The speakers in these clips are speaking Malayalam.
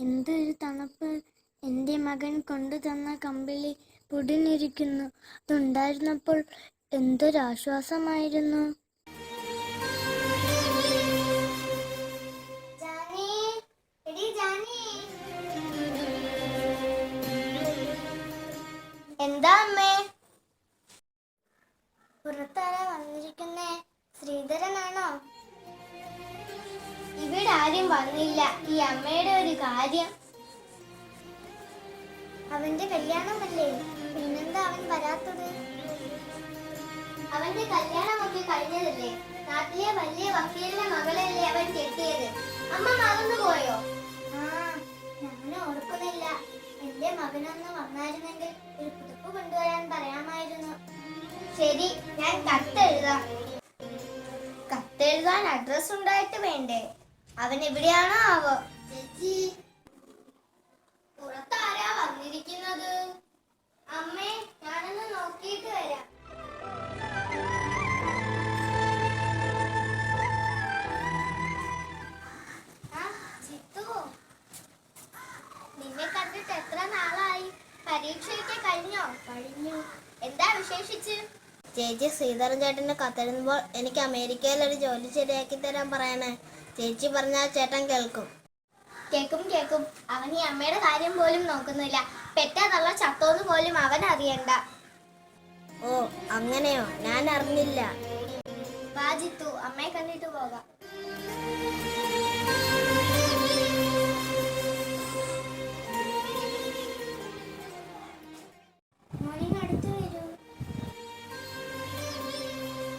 എന്തൊരു തണുപ്പ്! എൻ്റെ മകൻ കൊണ്ടുതന്ന കമ്പിളി പൊടിഞ്ഞിരിക്കുന്നു. അതുണ്ടായിരുന്നപ്പോൾ എന്തൊരാശ്വാസമായിരുന്നു. എന്താ അമ്മേ? പുറത്താരാ വന്നിരിക്കുന്നേ? ശ്രീധരനാണോ? ഇവിടെ ആരും വന്നില്ല. ഈ അമ്മയുടെ ഒരു കാര്യം. അവന്റെ കല്യാണമല്ലേ? പിന്നെന്താ അവൻ വരാത്തത്? അവന്റെ കല്യാണമൊക്കെ കഴിഞ്ഞതല്ലേ? നാട്ടിലെ വലിയ വക്കീലിന്റെ മകളല്ലേ അവൻ കെട്ടിയത്. അമ്മ മറന്നുപോയോ? ഞാൻ ഓർക്കുന്നില്ല. എന്റെ മകനൊന്ന് വന്നായിരുന്നെങ്കിൽ ഒരു പുതുപ്പ് കൊണ്ടുവരാൻ പറയാമായിരുന്നു. ശരി, ഞാൻ കത്തെഴുതാം. കത്തെഴുതാൻ അഡ്രസ് ഉണ്ടായിട്ട് വേണ്ടേ? അവൻ എവിടെയാണോ ആവോ? ചേച്ചി, പുറത്താരാ വന്നിരിക്കുന്നത്? അമ്മേ, ഞാനൊന്ന് നോക്കിയിട്ട് വരാം. ജിത്തു, നിന്നെ കണ്ടിട്ട് എത്ര നാളായി? പരീക്ഷയൊക്കെ കഴിഞ്ഞോ? കഴിഞ്ഞു. എന്താ വിശേഷിച്ച്? ചേച്ചി ശ്രീധരൻ ചേട്ടന് കത്തെഴുതുമ്പോൾ എനിക്ക് അമേരിക്കയിൽ ഒരു ജോലി ശരിയാക്കി തരാൻ പറയണേ. ചേച്ചി പറഞ്ഞാൽ ചേട്ടൻ കേൾക്കും. കേൾക്കും. അവൻ ഈ അമ്മയുടെ കാര്യം പോലും നോക്കുന്നില്ല. പെറ്റതള്ള ചത്തോന്ന് പോലും അവൻ അറിയണ്ട. ഓ, അങ്ങനെയോ? ഞാൻ അറിഞ്ഞില്ല. വാ ജിത്തു, അമ്മയെ കണ്ടിട്ട് പോകാം.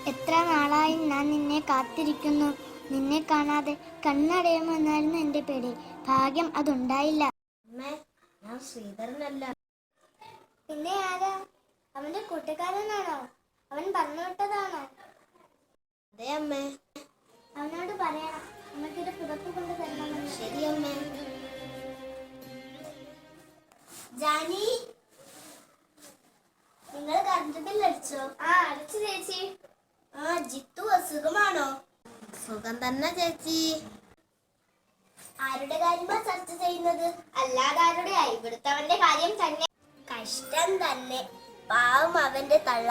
എത്ര നാളായി ഞാൻ നിന്നെ കാത്തിരിക്കുന്നു. നിന്നെ കാണാതെ കണ്ണടയുമെന്നായിരുന്നു എൻ്റെ പേടി. ഭാഗ്യം അതുണ്ടായില്ല. അമ്മേ, ഞാൻ ശ്രീധരനല്ല. പിന്നെ ആരാ? അവന്റെ കൂട്ടുകാരനാണോ? അവൻ പറഞ്ഞു വിട്ടതാണോ? അതെ അമ്മേ. അവനോട് പറയണം നമുക്കൊരു പുറത്തു കൊണ്ട് തരണമെന്ന്. ശരി അമ്മേ. ജാനി, നിങ്ങൾ കറണ്ട് ബില്ല് അടിച്ചോ? അടിച്ചു ചേച്ചി. ജിത്തു, അസുഖമാണോ? സുഖം തന്നെ ചേച്ചി. ആരുടെ കാര്യമാ ചർച്ച ചെയ്യുന്നത്? അല്ലാതാരുടെ? ഇവിടുത്തെ അവന്റെ കാര്യം തന്നെ. കഷ്ടം തന്നെ. പാവം അവന്റെ തള്ള.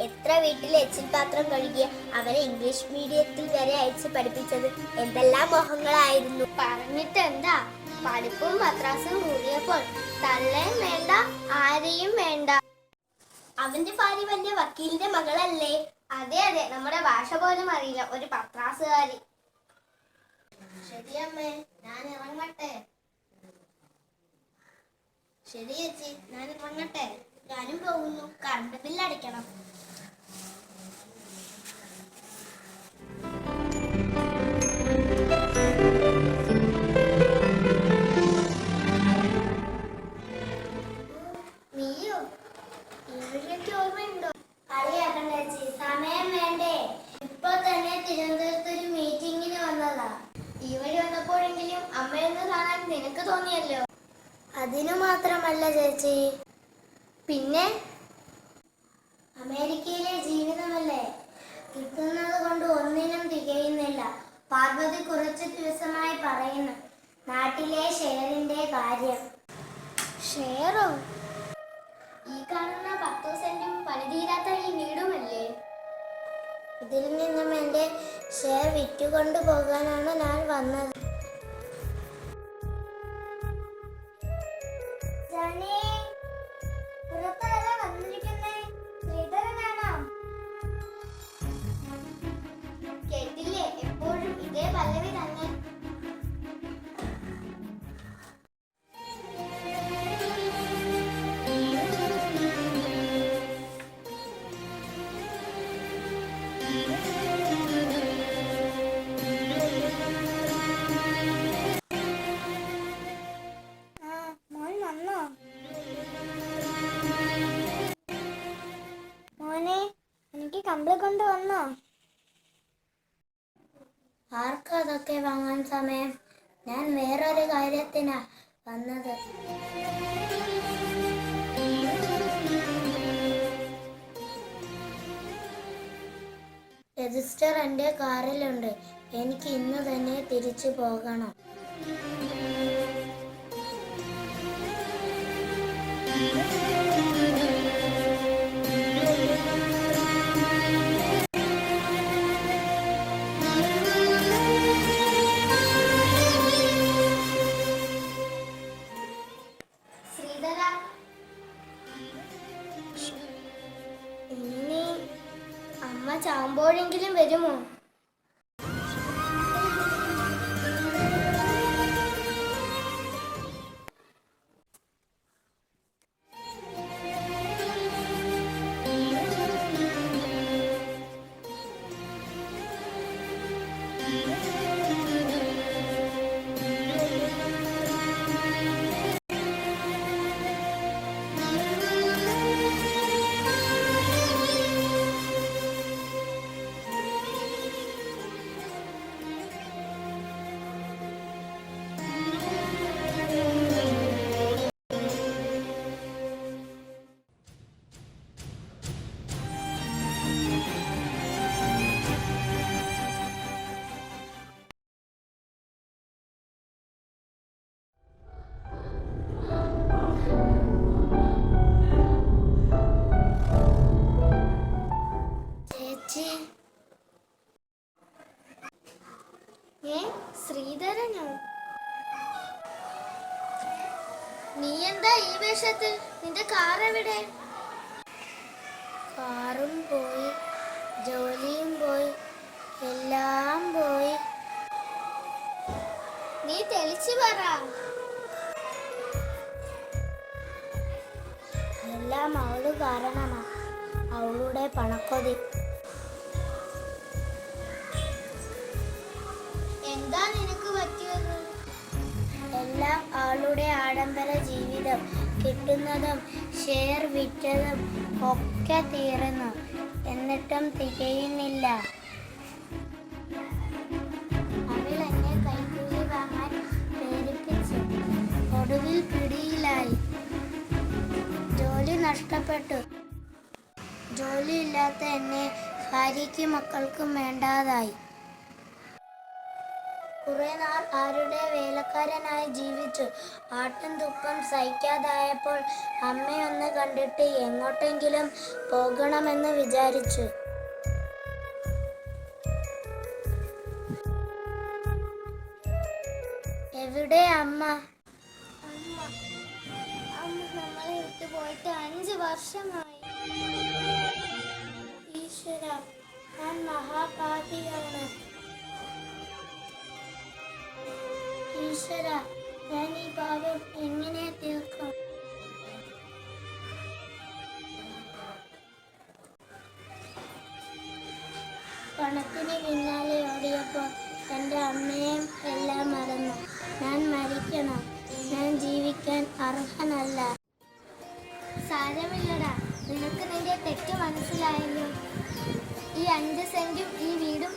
എത്ര വീട്ടിൽ എച്ചിൽ പാത്രം കഴുകിയ അവനെ ഇംഗ്ലീഷ് മീഡിയത്തിൽ വരെ അയച്ച് പഠിപ്പിച്ചത്. എന്തെല്ലാം മോഹങ്ങളായിരുന്നു. പറഞ്ഞിട്ട് എന്താ? പഠിപ്പും പത്രാസും കൂടിയപ്പോൾ തള്ളയും വേണ്ട, ആരെയും വേണ്ട. അവന്റെ ഭാര്യ വലിയ വക്കീലിന്റെ മകളല്ലേ? അതെ, നമ്മുടെ ഭാഷ പോലും അറിയില്ല, ഒരു പത്രാസുകാരി. ശരിയമ്മേ, ഞാൻ ഇറങ്ങട്ടെ. ശരി ചേച്ചി, ഞാൻ ഇറങ്ങട്ടെ. ഞാനും പോകുന്നു. കറണ്ട് ബില്ല് അടിക്കണം. നീയോ? ഇവരൊക്കെ ഓർമ്മയുണ്ടോ? അറിയാക്കണ്ട ചേച്ചി, സമയം വേണ്ടേ? ഇപ്പൊ തന്നെ തിരുവനന്തപുരത്ത് ഒരു മീറ്റിങ്ങിന് വന്നതാ. ഈ വഴി വന്നപ്പോഴെങ്കിലും അമ്മയൊന്ന് കാണാൻ നിനക്ക് തോന്നിയല്ലോ. അതിനു മാത്രമല്ല ചേച്ചി, പിന്നെ അമേരിക്കയിലെ ജീവിതമല്ലേ, കിട്ടുന്നത് കൊണ്ട് ഒന്നിനും തികയുന്നില്ല. പാർവതി കുറച്ച് ദിവസമായി പറയുന്നു നാട്ടിലെ ഷെയറിന്റെ കാര്യം. ഷെയറോ? ഈ കാണുന്ന 10 സെന്റും പണിതീരാത്ത ഈ വീടുമല്ലേ? ഇതിൽ നിന്നും എന്റെ ഷെയർ വിറ്റുകൊണ്ടു പോകാനാണ് ഞാൻ വന്നത്. കേട്ടില്ലേ, എപ്പോഴും ഇതേ പല്ലവി തന്നെ. മോനെ, എനിക്ക് കമ്പിളി കൊണ്ടുവന്നോ? ആർക്കതൊക്കെ വാങ്ങാൻ സമയം? ഞാൻ വേറൊരു കാര്യത്തിനാ വന്നത്. രജിസ്റ്റർ എന്റെ കാറിലുണ്ട്. എനിക്ക് ഇന്ന് തന്നെ തിരിച്ചു പോകണം. ഇനി അമ്മ ചാമ്പോഴെങ്കിലും വരുമോ? ശ്രീധരനോ? നീ എന്താ ഈ വേഷത്തിൽ? നിന്റെ കാർ എവിടെ? കാറും പോയി, ജോലിയും പോയി, എല്ലാം പോയി. നീ തെളിച്ചു പറ. എല്ലാം അവള് കാരണമാ, അവളുടെ പണക്കൊതി. എന്താ നിനക്ക് പറ്റിയത്? എല്ലാം അവളുടെ ആഡംബര ജീവിതം. കിട്ടുന്നതും ഷെയർ വിറ്റതും ഒക്കെ തീർന്നു, എന്നിട്ടും തികയുന്നില്ല. അവൾ എന്നെ കൈക്കൂലി വാങ്ങാൻ പ്രേരിപ്പിച്ചു. ഒടുവിൽ പിടിയിലായി. ജോലി നഷ്ടപ്പെട്ടു. ജോലിയില്ലാത്ത എന്നെ ഭാര്യയ്ക്കും മക്കൾക്കും വേണ്ടാതായി. കുറെ നാൾ ആരുടെ വേലക്കാരനായി ജീവിച്ചു. ആട്ടും തുപ്പും സഹിക്കാതായപ്പോൾ അമ്മയൊന്ന് കണ്ടിട്ട് എങ്ങോട്ടെങ്കിലും പോകണമെന്ന് വിചാരിച്ചു. എവിടെ അമ്മ? അമ്മ നമ്മളെ വിട്ടു പോയിട്ട് 5 വർഷമായി. ഈശ്വര, ഞാൻ മഹാപാപിയാണ്. ഈശ്വര, ഞാൻ ഈ പാപം എങ്ങനെ തീർക്കും? പണത്തിന് പിന്നാലെ ഓടിയപ്പോൾ എൻ്റെ അമ്മയും എല്ലാം മറന്നു. ഞാൻ മരിക്കണം. ഞാൻ ജീവിക്കാൻ അർഹനല്ല. സാരമില്ലടാ, നിനക്ക് നിന്റെ തെറ്റ് മനസ്സിലായല്ലോ. ഈ 5 സെന്റും ഈ വീടും